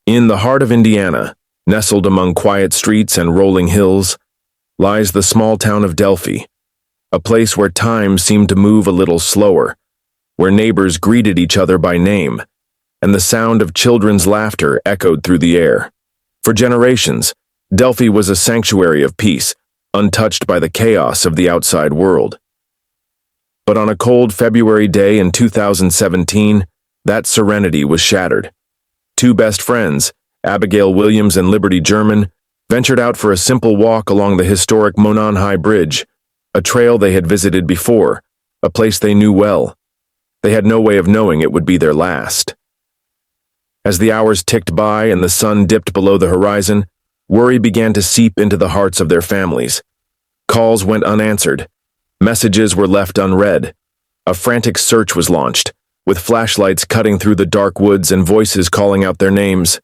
In the heart of Indiana, nestled among quiet streets and rolling hills, lies the small town of Delphi, a place where time seemed to move a little slower, where neighbors greeted each other by name, and the sound of children's laughter echoed through the air. For generations, Delphi was a sanctuary of peace, untouched by the chaos of the outside world. But on a cold February day in 2017, that serenity was shattered. Two best friends, Abigail Williams and Liberty German, ventured out for a simple walk along the historic Monon High Bridge, a trail they had visited before, a place they knew well. They had no way of knowing it would be their last. As the hours ticked by and the sun dipped below the horizon, worry began to seep into the hearts of their families. Calls went unanswered. Messages were left unread. A frantic search was launched, with flashlights cutting through the dark woods and voices calling out their names.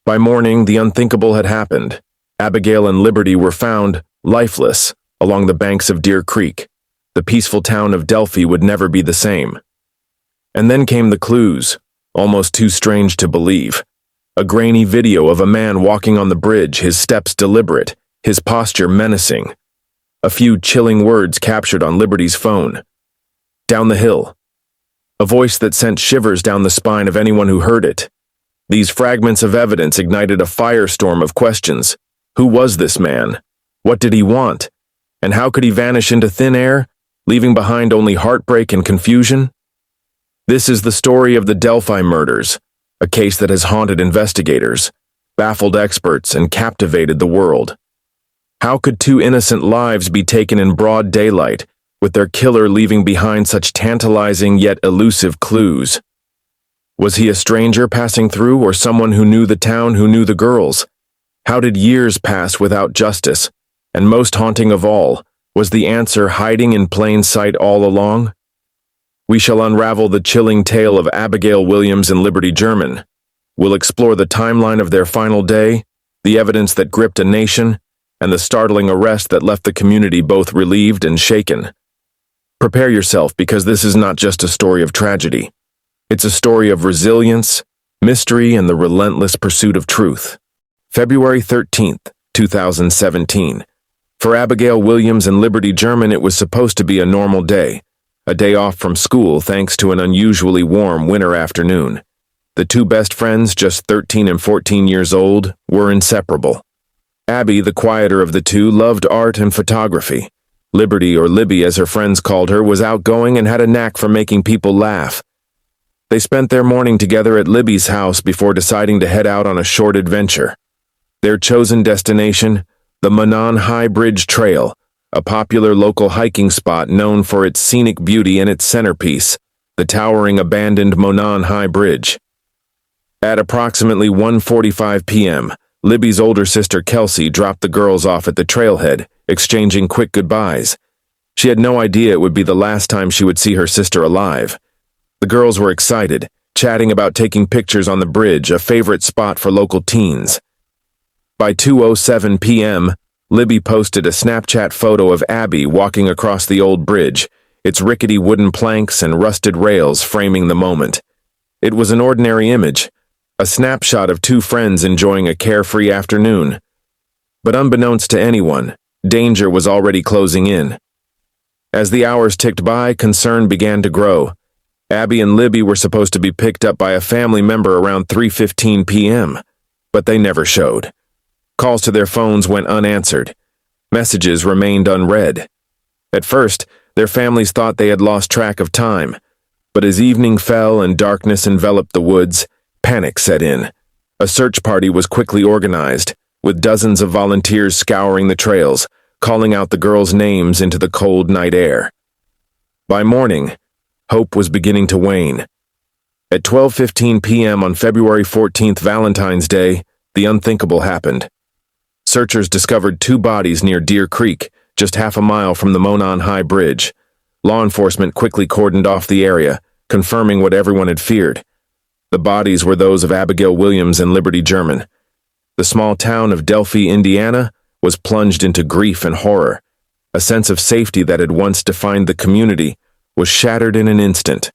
By morning, the unthinkable had happened. Abigail and Liberty were found, lifeless, along the banks of Deer Creek. The peaceful town of Delphi would never be the same. And then came the clues, almost too strange to believe. A grainy video of a man walking on the bridge, his steps deliberate, his posture menacing. A few chilling words captured on Liberty's phone. Down the hill. A voice that sent shivers down the spine of anyone who heard it. These fragments of evidence ignited a firestorm of questions. Who was this man? What did he want? And how could he vanish into thin air, leaving behind only heartbreak and confusion? This is the story of the Delphi murders, a case that has haunted investigators, baffled experts, and captivated the world. How could two innocent lives be taken in broad daylight, with their killer leaving behind such tantalizing yet elusive clues? Was he a stranger passing through, or someone who knew the town, who knew the girls? How did years pass without justice? And most haunting of all, was the answer hiding in plain sight all along? We shall unravel the chilling tale of Abigail Williams and Liberty German. We'll explore the timeline of their final day, the evidence that gripped a nation, and the startling arrest that left the community both relieved and shaken. Prepare yourself, because this is not just a story of tragedy. It's a story of resilience, mystery, and the relentless pursuit of truth. February 13th, 2017. For Abigail Williams and Liberty German, it was supposed to be a normal day, a day off from school thanks to an unusually warm winter afternoon. The two best friends, just 13 and 14 years old, were inseparable. Abby, the quieter of the two, loved art and photography. Liberty, or Libby as her friends called her, was outgoing and had a knack for making people laugh. They spent their morning together at Libby's house before deciding to head out on a short adventure. Their chosen destination, the Monon High Bridge Trail, a popular local hiking spot known for its scenic beauty and its centerpiece, the towering abandoned Monon High Bridge. At approximately 1:45 p.m., Libby's older sister Kelsey dropped the girls off at the trailhead, exchanging quick goodbyes. She had no idea it would be the last time she would see her sister alive. The girls were excited, chatting about taking pictures on the bridge, a favorite spot for local teens. By 2:07 p.m., Libby posted a Snapchat photo of Abby walking across the old bridge, its rickety wooden planks and rusted rails framing the moment. It was an ordinary image, a snapshot of two friends enjoying a carefree afternoon. But unbeknownst to anyone, danger was already closing in. As the hours ticked by, concern began to grow. Abby and Libby were supposed to be picked up by a family member around 3:15 p.m., but they never showed. Calls to their phones went unanswered. Messages remained unread. At first, their families thought they had lost track of time, but as evening fell and darkness enveloped the woods, panic set in. A search party was quickly organized, with dozens of volunteers scouring the trails, calling out the girls' names into the cold night air. By morning, hope was beginning to wane. At 12:15 p.m. on February 14th, Valentine's Day, the unthinkable happened. Searchers discovered two bodies near Deer Creek, just half a mile from the Monon High Bridge. Law enforcement quickly cordoned off the area, confirming what everyone had feared. The bodies were those of Abigail Williams and Liberty German. The small town of Delphi, Indiana, was plunged into grief and horror. A sense of safety that had once defined the community was shattered in an instant.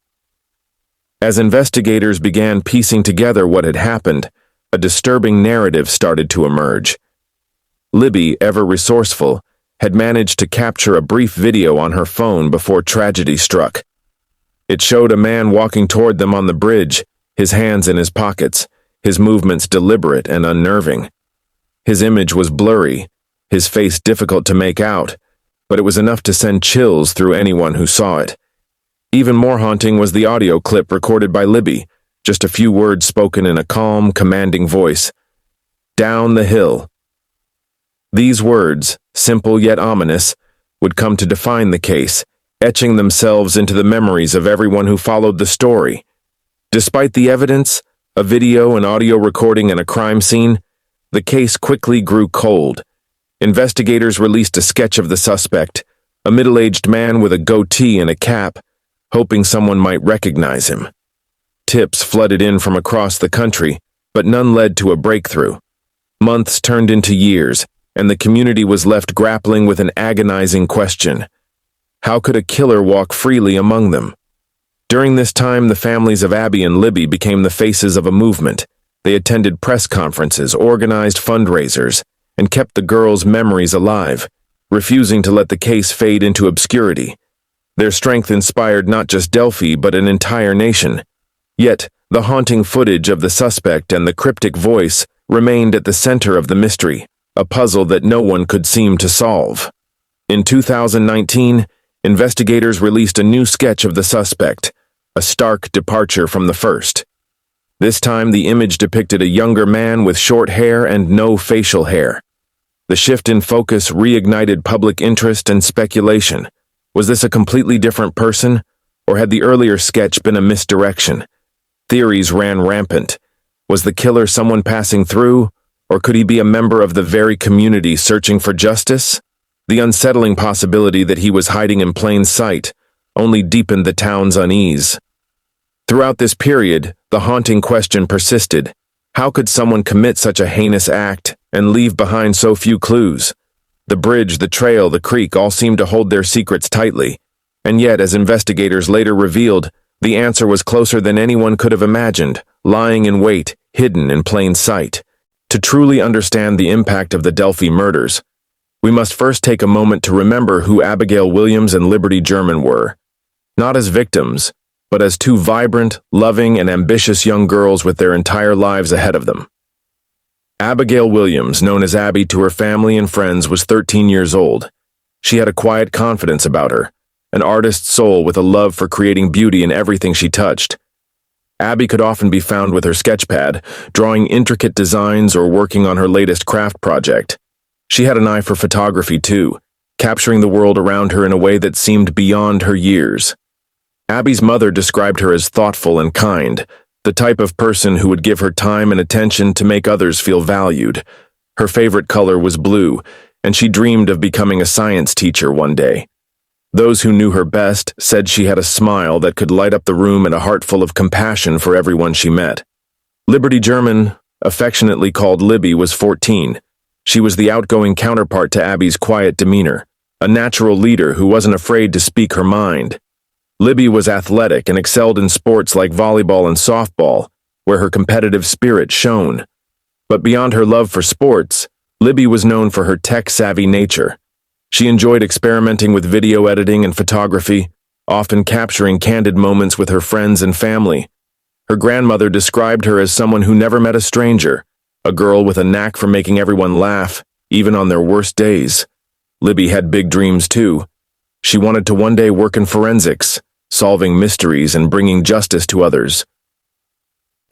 As investigators began piecing together what had happened, a disturbing narrative started to emerge. Libby, ever resourceful, had managed to capture a brief video on her phone before tragedy struck. It showed a man walking toward them on the bridge, his hands in his pockets, his movements deliberate and unnerving. His image was blurry, his face difficult to make out, but it was enough to send chills through anyone who saw it. Even more haunting was the audio clip recorded by Libby, just a few words spoken in a calm, commanding voice. "Down the hill." These words, simple yet ominous, would come to define the case, etching themselves into the memories of everyone who followed the story. Despite the evidence, a video, an audio recording, and a crime scene, the case quickly grew cold. Investigators released a sketch of the suspect, a middle-aged man with a goatee and a cap, hoping someone might recognize him. Tips flooded in from across the country, but none led to a breakthrough. Months turned into years, and the community was left grappling with an agonizing question. How could a killer walk freely among them? During this time, the families of Abby and Libby became the faces of a movement. They attended press conferences, organized fundraisers, and kept the girls' memories alive, refusing to let the case fade into obscurity. Their strength inspired not just Delphi, but an entire nation. Yet, the haunting footage of the suspect and the cryptic voice remained at the center of the mystery, a puzzle that no one could seem to solve. In 2019, investigators released a new sketch of the suspect, a stark departure from the first. This time, the image depicted a younger man with short hair and no facial hair. The shift in focus reignited public interest and speculation. Was this a completely different person, or had the earlier sketch been a misdirection? Theories ran rampant. Was the killer someone passing through, or could he be a member of the very community searching for justice? The unsettling possibility that he was hiding in plain sight only deepened the town's unease. Throughout this period, the haunting question persisted. How could someone commit such a heinous act and leave behind so few clues? The bridge, the trail, the creek all seemed to hold their secrets tightly, and yet, as investigators later revealed, the answer was closer than anyone could have imagined, lying in wait, hidden in plain sight. To truly understand the impact of the Delphi murders, we must first take a moment to remember who Abigail Williams and Liberty German were. Not as victims, but as two vibrant, loving, and ambitious young girls with their entire lives ahead of them. Abigail Williams, known as Abby to her family and friends, was 13 years old. She had a quiet confidence about her, an artist's soul with a love for creating beauty in everything she touched. Abby could often be found with her sketchpad, drawing intricate designs or working on her latest craft project. She had an eye for photography too, capturing the world around her in a way that seemed beyond her years. Abby's mother described her as thoughtful and kind, the type of person who would give her time and attention to make others feel valued. Her favorite color was blue, and she dreamed of becoming a science teacher one day. Those who knew her best said she had a smile that could light up the room and a heart full of compassion for everyone she met. Liberty German, affectionately called Libby, was 14. She was the outgoing counterpart to Abby's quiet demeanor, a natural leader who wasn't afraid to speak her mind. Libby was athletic and excelled in sports like volleyball and softball, where her competitive spirit shone. But beyond her love for sports, Libby was known for her tech-savvy nature. She enjoyed experimenting with video editing and photography, often capturing candid moments with her friends and family. Her grandmother described her as someone who never met a stranger, a girl with a knack for making everyone laugh, even on their worst days. Libby had big dreams too. She wanted to one day work in forensics, solving mysteries and bringing justice to others.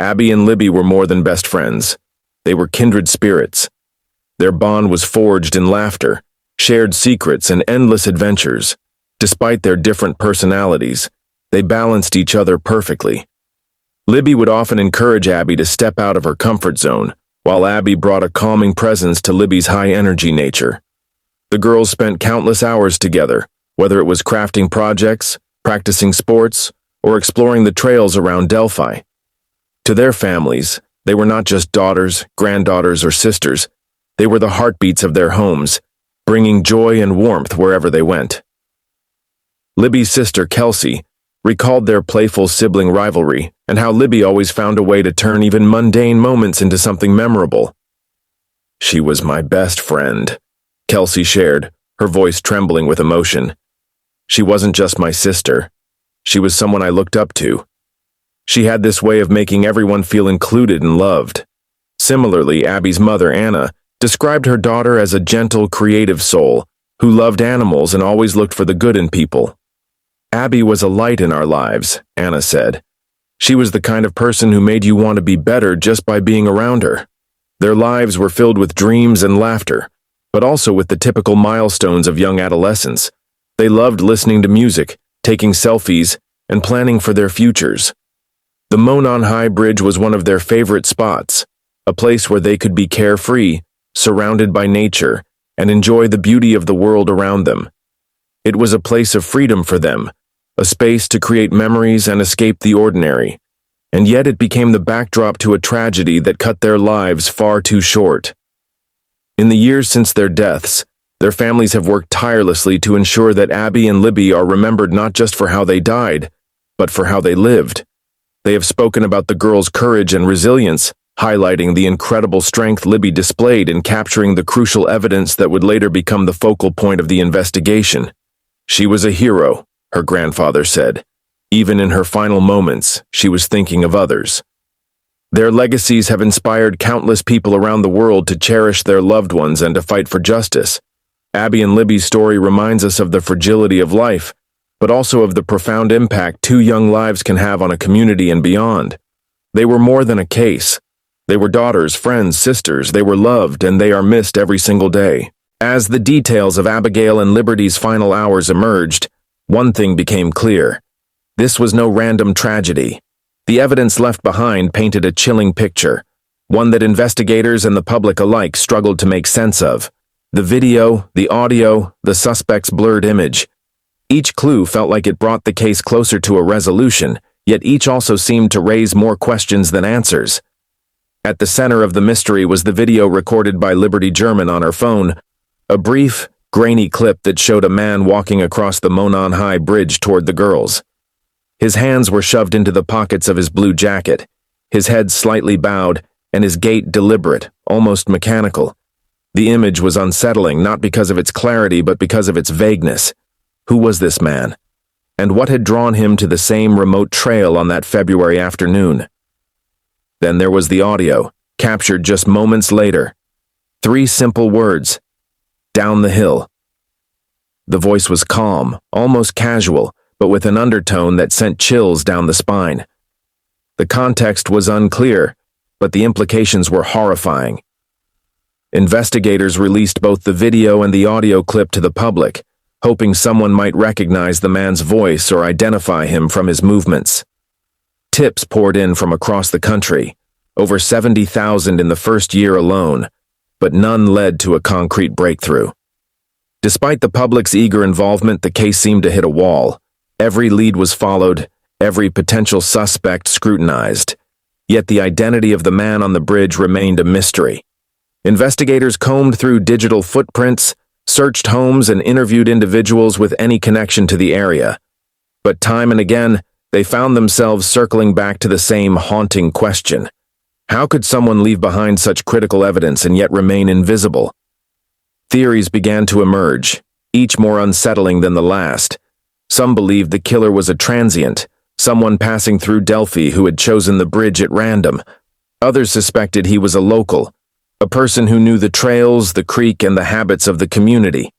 Abby and Libby were more than best friends. They were kindred spirits. Their bond was forged in laughter, shared secrets, and endless adventures. Despite their different personalities, they balanced each other perfectly. Libby would often encourage Abby to step out of her comfort zone, while Abby brought a calming presence to Libby's high-energy nature. The girls spent countless hours together, whether it was crafting projects, practicing sports, or exploring the trails around Delphi. To their families, they were not just daughters, granddaughters, or sisters. They were the heartbeats of their homes, bringing joy and warmth wherever they went. Libby's sister, Kelsey, recalled their playful sibling rivalry and how Libby always found a way to turn even mundane moments into something memorable. "She was my best friend," Kelsey shared, her voice trembling with emotion. "She wasn't just my sister. She was someone I looked up to. She had this way of making everyone feel included and loved." Similarly, Abby's mother, Anna, described her daughter as a gentle, creative soul who loved animals and always looked for the good in people. "Abby was a light in our lives," Anna said. "She was the kind of person who made you want to be better just by being around her." Their lives were filled with dreams and laughter, but also with the typical milestones of young adolescents. They loved listening to music, taking selfies, and planning for their futures. The Monon High Bridge was one of their favorite spots, a place where they could be carefree, surrounded by nature, and enjoy the beauty of the world around them. It was a place of freedom for them, a space to create memories and escape the ordinary, and yet it became the backdrop to a tragedy that cut their lives far too short. In the years since their deaths, their families have worked tirelessly to ensure that Abby and Libby are remembered not just for how they died, but for how they lived. They have spoken about the girls' courage and resilience, highlighting the incredible strength Libby displayed in capturing the crucial evidence that would later become the focal point of the investigation. "She was a hero," her grandfather said. "Even in her final moments, she was thinking of others." Their legacies have inspired countless people around the world to cherish their loved ones and to fight for justice. Abby and Libby's story reminds us of the fragility of life, but also of the profound impact two young lives can have on a community and beyond. They were more than a case. They were daughters, friends, sisters. They were loved, and they are missed every single day. As the details of Abigail and Liberty's final hours emerged, one thing became clear. This was no random tragedy. The evidence left behind painted a chilling picture, one that investigators and the public alike struggled to make sense of. The video, the audio, the suspect's blurred image. Each clue felt like it brought the case closer to a resolution, yet each also seemed to raise more questions than answers. At the center of the mystery was the video recorded by Liberty German on her phone, a brief, grainy clip that showed a man walking across the Monon High Bridge toward the girls. His hands were shoved into the pockets of his blue jacket, his head slightly bowed, and his gait deliberate, almost mechanical. The image was unsettling, not because of its clarity, but because of its vagueness. Who was this man? And what had drawn him to the same remote trail on that February afternoon? Then there was the audio, captured just moments later. 3 simple words. "Down the hill." The voice was calm, almost casual, but with an undertone that sent chills down the spine. The context was unclear, but the implications were horrifying. Investigators released both the video and the audio clip to the public, hoping someone might recognize the man's voice or identify him from his movements. Tips poured in from across the country, over 70,000 in the first year alone, but none led to a concrete breakthrough. Despite the public's eager involvement, the case seemed to hit a wall. Every lead was followed, every potential suspect scrutinized. Yet the identity of the man on the bridge remained a mystery. Investigators combed through digital footprints, searched homes, and interviewed individuals with any connection to the area. But time and again, they found themselves circling back to the same haunting question. How could someone leave behind such critical evidence and yet remain invisible? Theories began to emerge, each more unsettling than the last. Some believed the killer was a transient, someone passing through Delphi who had chosen the bridge at random. Others suspected he was a local, a person who knew the trails, the creek, and the habits of the community.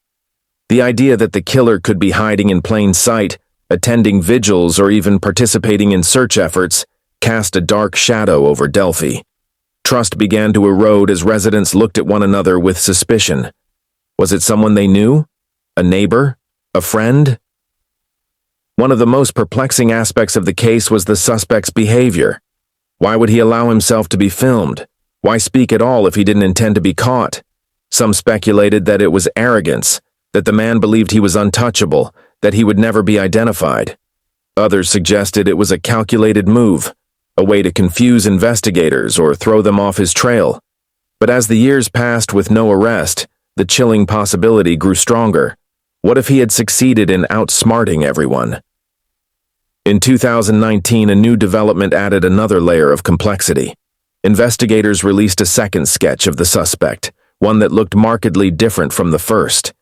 The idea that the killer could be hiding in plain sight, attending vigils, or even participating in search efforts cast a dark shadow over Delphi. Trust began to erode as residents looked at one another with suspicion. Was it someone they knew? A neighbor? A friend? One of the most perplexing aspects of the case was the suspect's behavior. Why would he allow himself to be filmed? Why speak at all if he didn't intend to be caught? Some speculated that it was arrogance, that the man believed he was untouchable, that he would never be identified. Others suggested it was a calculated move, a way to confuse investigators or throw them off his trail. But as the years passed with no arrest, the chilling possibility grew stronger. What if he had succeeded in outsmarting everyone? In 2019, a new development added another layer of complexity. Investigators released a second sketch of the suspect, one that looked markedly different from the first.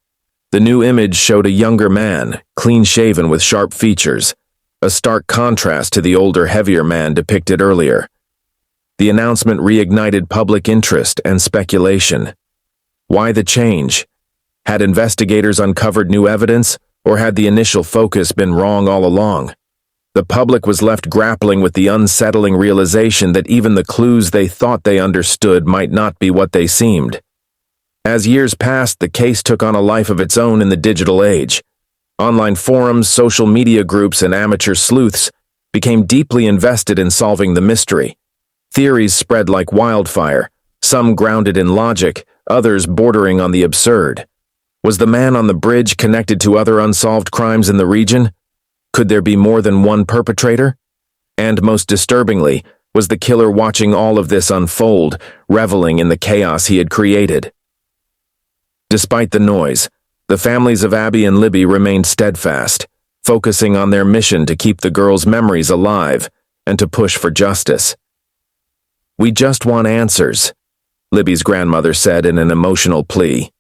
The new image showed a younger man, clean-shaven with sharp features, a stark contrast to the older, heavier man depicted earlier. The announcement reignited public interest and speculation. Why the change? Had investigators uncovered new evidence, or had the initial focus been wrong all along? The public was left grappling with the unsettling realization that even the clues they thought they understood might not be what they seemed. As years passed, the case took on a life of its own in the digital age. Online forums, social media groups, and amateur sleuths became deeply invested in solving the mystery. Theories spread like wildfire, some grounded in logic, others bordering on the absurd. Was the man on the bridge connected to other unsolved crimes in the region? Could there be more than one perpetrator? And most disturbingly, was the killer watching all of this unfold, reveling in the chaos he had created? Despite the noise, the families of Abby and Libby remained steadfast, focusing on their mission to keep the girls' memories alive and to push for justice. "We just want answers," Libby's grandmother said in an emotional plea.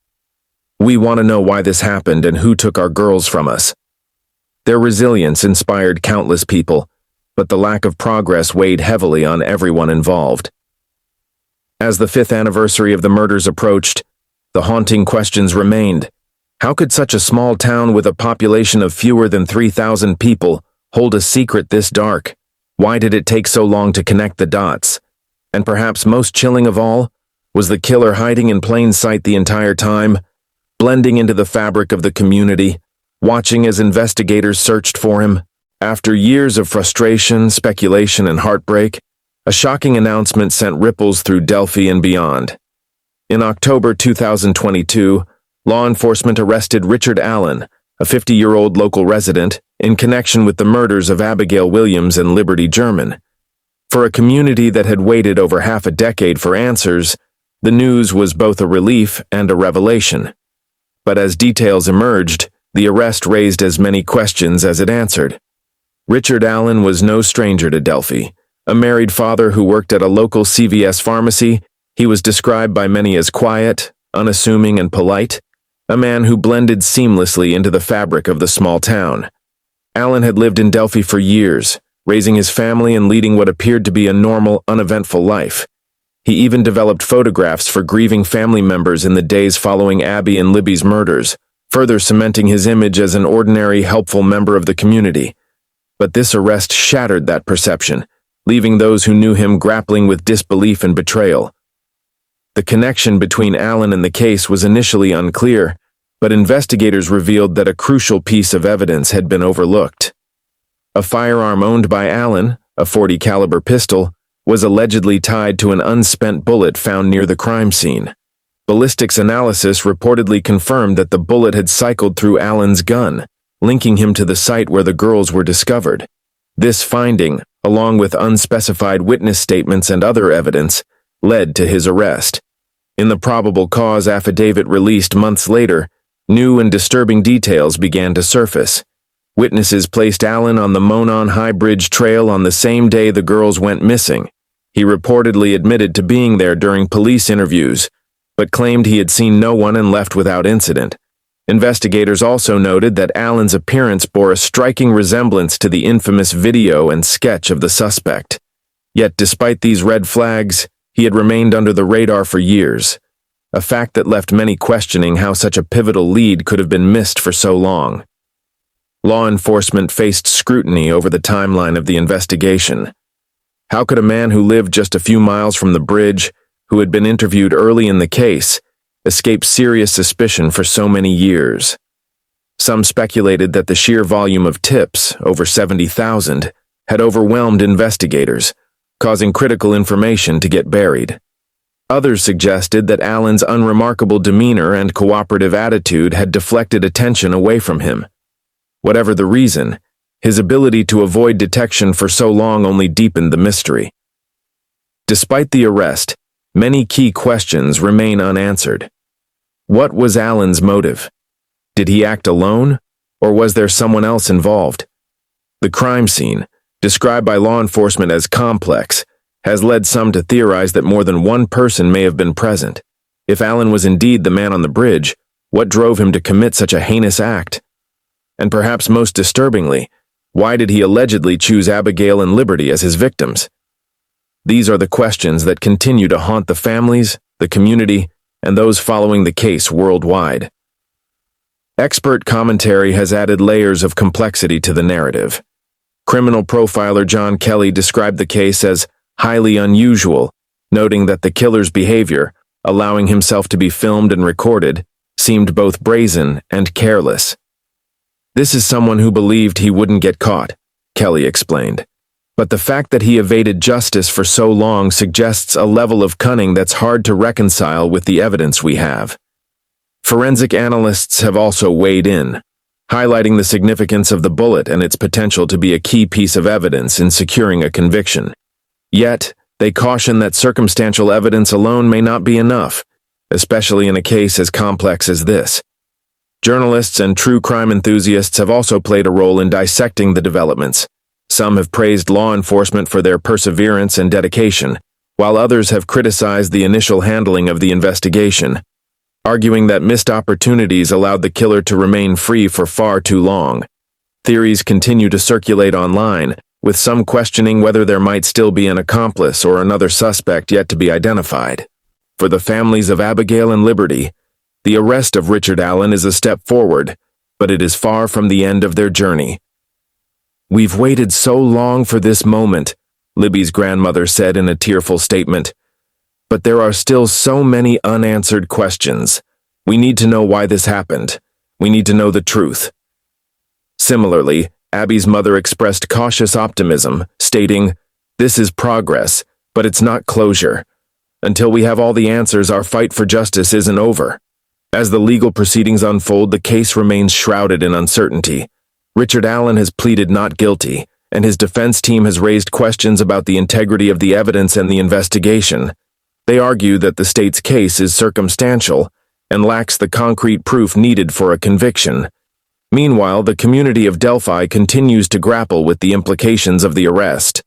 "We want to know why this happened and who took our girls from us." Their resilience inspired countless people, but the lack of progress weighed heavily on everyone involved. As the 5th anniversary of the murders approached, the haunting questions remained. How could such a small town with a population of fewer than 3,000 people hold a secret this dark? Why did it take so long to connect the dots? And perhaps most chilling of all, was the killer hiding in plain sight the entire time, blending into the fabric of the community, watching as investigators searched for him? After years of frustration, speculation, and heartbreak, a shocking announcement sent ripples through Delphi and beyond. In October 2022, law enforcement arrested Richard Allen, a 50-year-old local resident, in connection with the murders of Abigail Williams and Liberty German. For a community that had waited over half a decade for answers, the news was both a relief and a revelation. But as details emerged, the arrest raised as many questions as it answered. Richard Allen was no stranger to Delphi. A married father who worked at a local CVS pharmacy, he was described by many as quiet, unassuming, and polite, a man who blended seamlessly into the fabric of the small town. Allen had lived in Delphi for years, raising his family and leading what appeared to be a normal, uneventful life. He even developed photographs for grieving family members in the days following Abby and Libby's murders, further cementing his image as an ordinary, helpful member of the community. But this arrest shattered that perception, leaving those who knew him grappling with disbelief and betrayal. The connection between Allen and the case was initially unclear, but investigators revealed that a crucial piece of evidence had been overlooked. A firearm owned by Allen, a .40 caliber pistol, was allegedly tied to an unspent bullet found near the crime scene. Ballistics analysis reportedly confirmed that the bullet had cycled through Allen's gun, linking him to the site where the girls were discovered. This finding, along with unspecified witness statements and other evidence, led to his arrest. In the probable cause affidavit released months later, new and disturbing details began to surface. Witnesses placed Allen on the Monon High Bridge Trail on the same day the girls went missing. He reportedly admitted to being there during police interviews, but claimed he had seen no one and left without incident. Investigators also noted that Allen's appearance bore a striking resemblance to the infamous video and sketch of the suspect. Yet despite these red flags, he had remained under the radar for years, a fact that left many questioning how such a pivotal lead could have been missed for so long. Law enforcement faced scrutiny over the timeline of the investigation. How could a man who lived just a few miles from the bridge, who had been interviewed early in the case, escape serious suspicion for so many years? Some speculated that the sheer volume of tips, over 70,000, had overwhelmed investigators, causing critical information to get buried. Others suggested that Allen's unremarkable demeanor and cooperative attitude had deflected attention away from him. Whatever the reason, his ability to avoid detection for so long only deepened the mystery. Despite the arrest, many key questions remain unanswered. What was Allen's motive? Did he act alone, or was there someone else involved? The crime scene, described by law enforcement as complex, has led some to theorize that more than one person may have been present. If Allen was indeed the man on the bridge, what drove him to commit such a heinous act? And perhaps most disturbingly, why did he allegedly choose Abigail and Liberty as his victims? These are the questions that continue to haunt the families, the community, and those following the case worldwide. Expert commentary has added layers of complexity to the narrative. Criminal profiler John Kelly described the case as highly unusual, noting that the killer's behavior, allowing himself to be filmed and recorded, seemed both brazen and careless. "This is someone who believed he wouldn't get caught," Kelly explained. "But the fact that he evaded justice for so long suggests a level of cunning that's hard to reconcile with the evidence we have." Forensic analysts have also weighed in, highlighting the significance of the bullet and its potential to be a key piece of evidence in securing a conviction. Yet, they caution that circumstantial evidence alone may not be enough, especially in a case as complex as this. Journalists and true crime enthusiasts have also played a role in dissecting the developments. Some have praised law enforcement for their perseverance and dedication, while others have criticized the initial handling of the investigation, arguing that missed opportunities allowed the killer to remain free for far too long. Theories continue to circulate online, with some questioning whether there might still be an accomplice or another suspect yet to be identified. For the families of Abigail and Liberty, the arrest of Richard Allen is a step forward, but it is far from the end of their journey. "We've waited so long for this moment," Libby's grandmother said in a tearful statement. "But there are still so many unanswered questions. We need to know why this happened. We need to know the truth." Similarly, Abby's mother expressed cautious optimism, stating, "This is progress, but it's not closure. Until we have all the answers, our fight for justice isn't over." As the legal proceedings unfold, the case remains shrouded in uncertainty. Richard Allen has pleaded not guilty, and his defense team has raised questions about the integrity of the evidence and the investigation. They argue that the state's case is circumstantial and lacks the concrete proof needed for a conviction. Meanwhile, the community of Delphi continues to grapple with the implications of the arrest.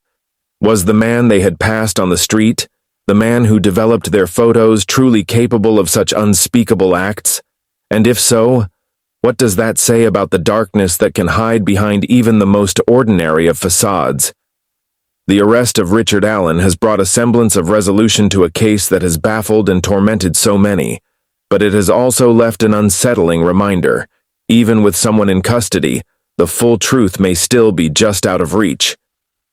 Was the man they had passed on the street, the man who developed their photos, truly capable of such unspeakable acts? And if so, what does that say about the darkness that can hide behind even the most ordinary of facades? The arrest of Richard Allen has brought a semblance of resolution to a case that has baffled and tormented so many, but it has also left an unsettling reminder. Even with someone in custody, the full truth may still be just out of reach.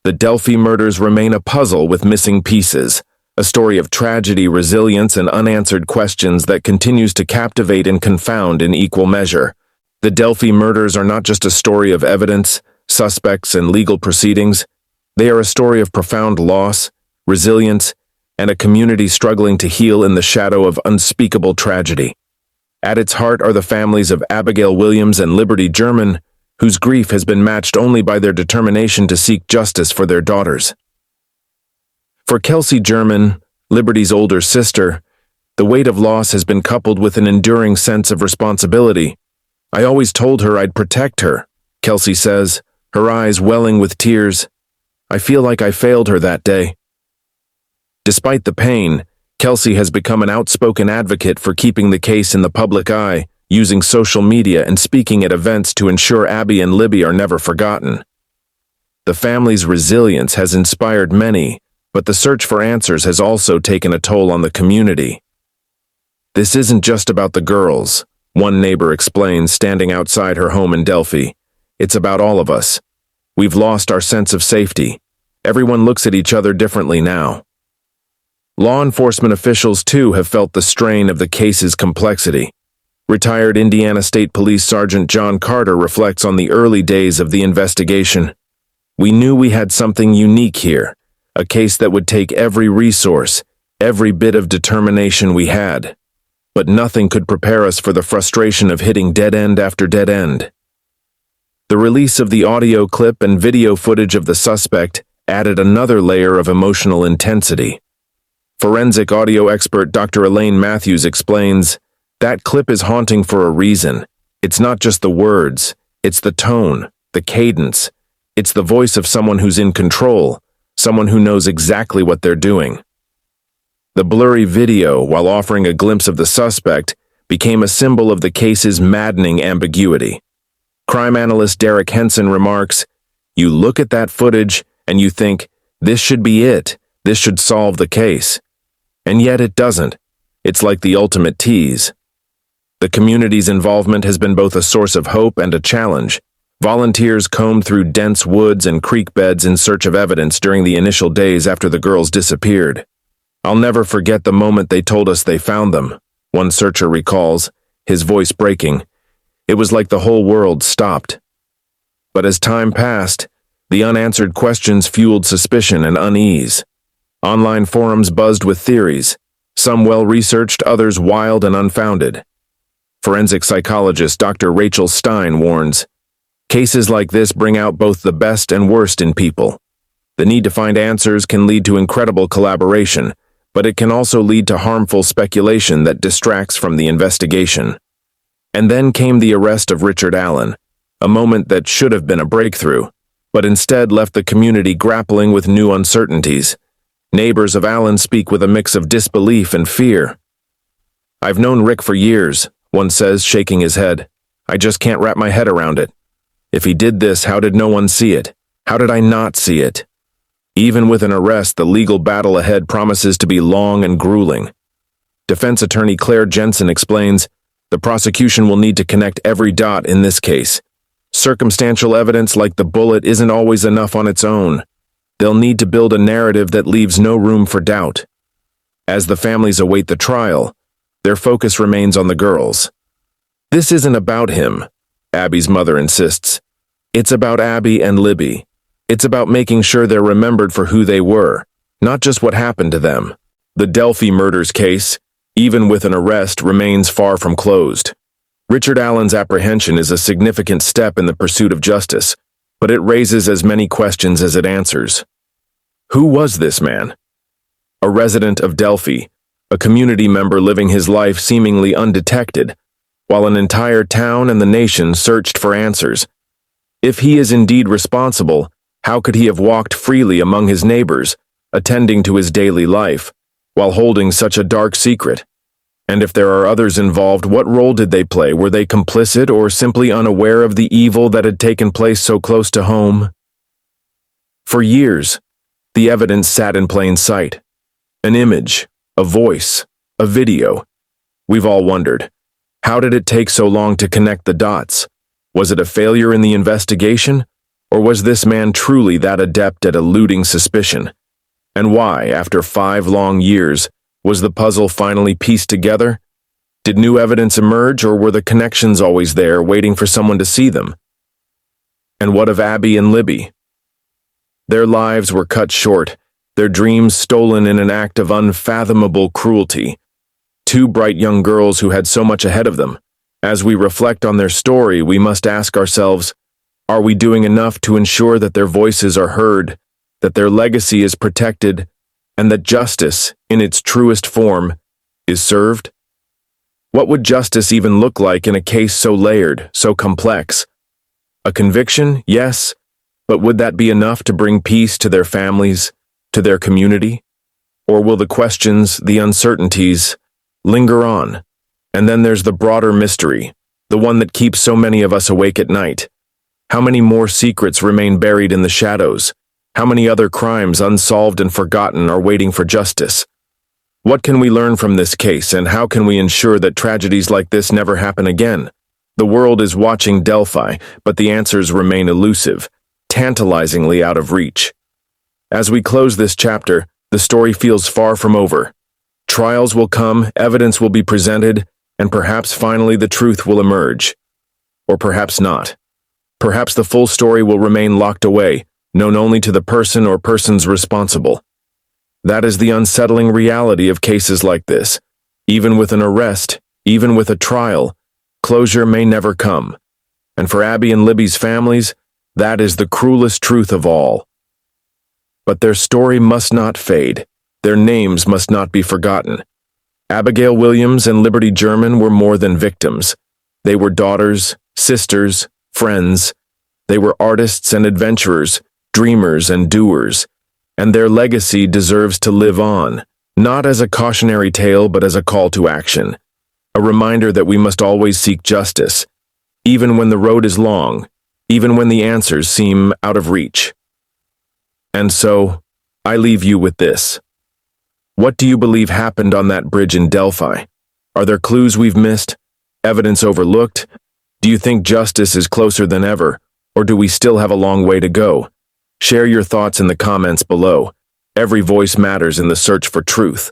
The Delphi murders remain a puzzle with missing pieces, a story of tragedy, resilience, and unanswered questions that continues to captivate and confound in equal measure. The Delphi murders are not just a story of evidence, suspects, and legal proceedings. They are a story of profound loss, resilience, and a community struggling to heal in the shadow of unspeakable tragedy. At its heart are the families of Abigail Williams and Liberty German, whose grief has been matched only by their determination to seek justice for their daughters. For Kelsey German, Liberty's older sister, the weight of loss has been coupled with an enduring sense of responsibility. "I always told her I'd protect her," Kelsey says, her eyes welling with tears. "I feel like I failed her that day." Despite the pain, Kelsey has become an outspoken advocate for keeping the case in the public eye, using social media and speaking at events to ensure Abby and Libby are never forgotten. The family's resilience has inspired many, but the search for answers has also taken a toll on the community. "This isn't just about the girls," one neighbor explains, standing outside her home in Delphi. "It's about all of us. We've lost our sense of safety. Everyone looks at each other differently now." Law enforcement officials, too, have felt the strain of the case's complexity. Retired Indiana State Police Sergeant John Carter reflects on the early days of the investigation. "We knew we had something unique here, a case that would take every resource, every bit of determination we had. But nothing could prepare us for the frustration of hitting dead end after dead end." The release of the audio clip and video footage of the suspect added another layer of emotional intensity. Forensic audio expert Dr. Elaine Matthews explains, "That clip is haunting for a reason. It's not just the words, it's the tone, the cadence, It's the voice of someone who's in control, someone who knows exactly what they're doing. The blurry video, while offering a glimpse of the suspect, became a symbol of the case's maddening ambiguity. Crime analyst Derek Henson remarks, "You look at that footage and you think, this should be it, this should solve the case. And yet it doesn't. It's like the ultimate tease." The community's involvement has been both a source of hope and a challenge. Volunteers combed through dense woods and creek beds in search of evidence during the initial days after the girls disappeared. "I'll never forget the moment they told us they found them," one searcher recalls, his voice breaking. "It was like the whole world stopped." But as time passed, the unanswered questions fueled suspicion and unease. Online forums buzzed with theories, some well-researched, others wild and unfounded. Forensic psychologist Dr. Rachel Stein warns, "Cases like this bring out both the best and worst in people. The need to find answers can lead to incredible collaboration, but it can also lead to harmful speculation that distracts from the investigation." And then came the arrest of Richard Allen, a moment that should have been a breakthrough, but instead left the community grappling with new uncertainties. Neighbors of Allen speak with a mix of disbelief and fear. "I've known Rick for years," one says, shaking his head. "I just can't wrap my head around it. If he did this, how did no one see it? How did I not see it?" Even with an arrest, the legal battle ahead promises to be long and grueling. Defense attorney Claire Jensen explains, "The prosecution will need to connect every dot in this case. Circumstantial evidence like the bullet isn't always enough on its own. They'll need to build a narrative that leaves no room for doubt." As the families await the trial, their focus remains on the girls. "This isn't about him," Abby's mother insists. "It's about Abby and Libby. It's about making sure they're remembered for who they were, not just what happened to them." The Delphi murders case, even with an arrest, remains far from closed. Richard Allen's apprehension is a significant step in the pursuit of justice, but it raises as many questions as it answers. Who was this man? A resident of Delphi, a community member living his life seemingly undetected, while an entire town and the nation searched for answers. If he is indeed responsible, how could he have walked freely among his neighbors, attending to his daily life, while holding such a dark secret? And if there are others involved, what role did they play? Were they complicit or simply unaware of the evil that had taken place so close to home? For years, the evidence sat in plain sight. An image, a voice, a video. We've all wondered, how did it take so long to connect the dots? Was it a failure in the investigation? Or was this man truly that adept at eluding suspicion? And why, after 5 long years, was the puzzle finally pieced together? Did new evidence emerge, or were the connections always there, waiting for someone to see them? And what of Abby and Libby? Their lives were cut short, their dreams stolen in an act of unfathomable cruelty. 2 bright young girls who had so much ahead of them. As we reflect on their story, we must ask ourselves, are we doing enough to ensure that their voices are heard, that their legacy is protected, and that justice, in its truest form, is served? What would justice even look like in a case so layered, so complex? A conviction, yes, but would that be enough to bring peace to their families, to their community? Or will the questions, the uncertainties, linger on? And then there's the broader mystery, the one that keeps so many of us awake at night. How many more secrets remain buried in the shadows? How many other crimes, unsolved and forgotten, are waiting for justice? What can we learn from this case, and how can we ensure that tragedies like this never happen again? The world is watching Delphi, but the answers remain elusive, tantalizingly out of reach. As we close this chapter, the story feels far from over. Trials will come, evidence will be presented, and perhaps finally the truth will emerge. Or perhaps not. Perhaps the full story will remain locked away, known only to the person or persons responsible. That is the unsettling reality of cases like this. Even with an arrest, even with a trial, closure may never come. And for Abby and Libby's families, that is the cruelest truth of all. But their story must not fade. Their names must not be forgotten. Abigail Williams and Liberty German were more than victims. They were daughters, sisters, friends, They were artists and adventurers, dreamers and doers, and their legacy deserves to live on, not as a cautionary tale but as a call to action, a reminder that we must always seek justice, even when the road is long, even when the answers seem out of reach. And so, I leave you with this. What do you believe happened on that bridge in Delphi? Are there clues we've missed? Evidence overlooked? Do you think justice is closer than ever, or do we still have a long way to go? Share your thoughts in the comments below. Every voice matters in the search for truth.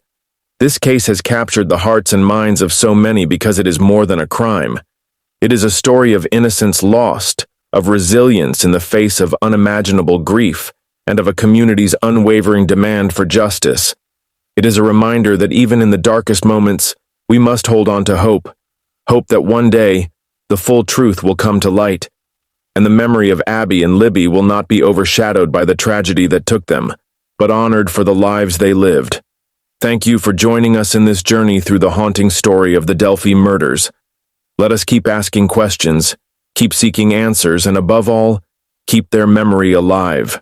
This case has captured the hearts and minds of so many because it is more than a crime. It is a story of innocence lost, of resilience in the face of unimaginable grief, and of a community's unwavering demand for justice. It is a reminder that even in the darkest moments, we must hold on to hope. Hope that one day, the full truth will come to light, and the memory of Abby and Libby will not be overshadowed by the tragedy that took them, but honored for the lives they lived. Thank you for joining us in this journey through the haunting story of the Delphi murders. Let us keep asking questions, keep seeking answers, and above all, keep their memory alive.